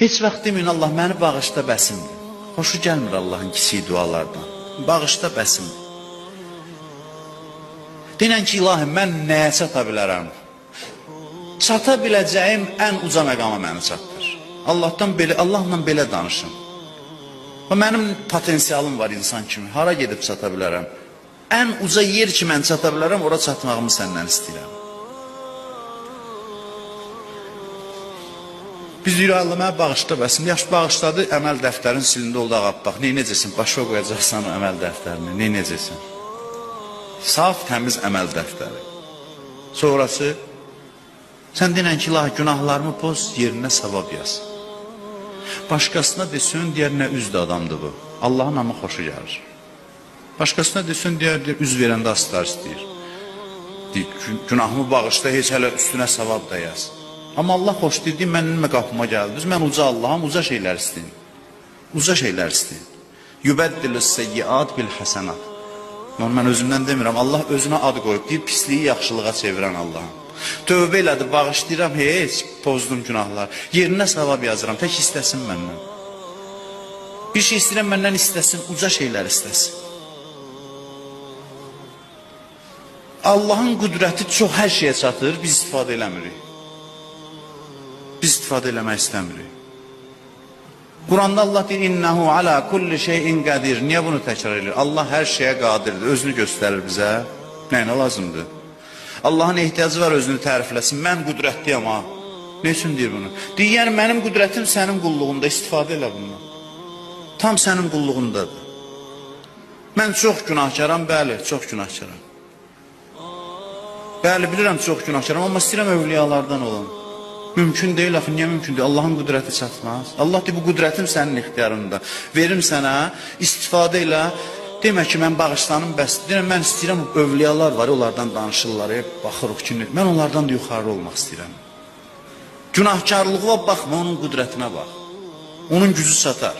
Heç vaxt deməyin, Allah məni bağışla bəsimdir. Xoşu gəlmir Allahın kiçik dualardan. Bağışla bəsimdir. Denən ki, ilahi, mən nəyə çata bilərəm? Çata biləcəyim ən uca məqama məni çatdır. Allahla belə danışım. Və mənim potensialım var insan kimi. Hara gedib çata bilərəm? Ən uca yer ki, mən çata bilərəm, ora çatmağımı səndən istəyirəm. Biz deyirik, Allah mənə bağışla bəsim. Yaş bağışladı, əməl dəftərin silində oldu ağabbaq. Neynəcəsin? Başa qoyacaqsan əməl dəftərini. Neynəcəsin? Saf, təmiz əməl dəftəri. Sonrası, sən denən ki, ilahi, günahlarımı poz, yerinə savab yaz. Başqasına desin, deyər, nə üzdü adamdır bu. Allahın amma xoşu gəlir. Başqasına desin, deyər, üz verəndə aslar istəyir. Günahımı bağışla, heç hələ üstünə savab da yaz. Amma Allah xoş deyir, mənimlə qapıma gəldiniz, mən uca Allahım, uca şeylər istəyim. Uca şeylər istəyim. Yübəddilus seyyiat bil həsənat. Mən özümdən demirəm, Allah özünə ad qoyub, deyir, pisliyi yaxşılığa çevirən Allahım. Tövbə elədi, bağışlayıram, heç pozdum günahlar. Yerinə savab yazıram, tək istəsin məndən. Bir şey istəyirəm, məndən istəsin, uca şeylər istəsin. Allahın qüdrəti çox hər şeyə çatır, biz istifadə eləmirik. Biz istifadə eləmək istəmirik. Quranda Allah deyir, İnnəhu alə kulli şeyin qədir. Niyə bunu təkrar edir? Allah hər şeyə qadirdir, özünü göstərir bizə. Nəyinə lazımdır? Allahın ehtiyacı var özünü tərifləsin. Mən qüdrətliyəm ha. Ne üçün deyir bunu? Deyir, yəni mənim qüdrətim sənin qulluğunda, istifadə elə bundan. Tam sənin qulluğundadır. Mən çox günahkaram, bəli, çox günahkaram. Bəli, bilirəm çox günahkaram, amma istəyirəm övliyalardan olan. Mümkün deyil, axı, niyə mümkün deyil? Allahın qüdrəti çatmaz. Allah deyir, bu qüdrətim sənin ixtiyarında. Verim sənə, istifadə elə. Demək ki, mən bağışlanım, bəs deyirəm, mən istəyirəm, övliyalar var, onlardan danışırlar, baxırıq ki, mən onlardan da yuxarı olmaq istəyirəm. Günahkarlığa baxma, onun qüdrətinə bax. Onun gücü çatar.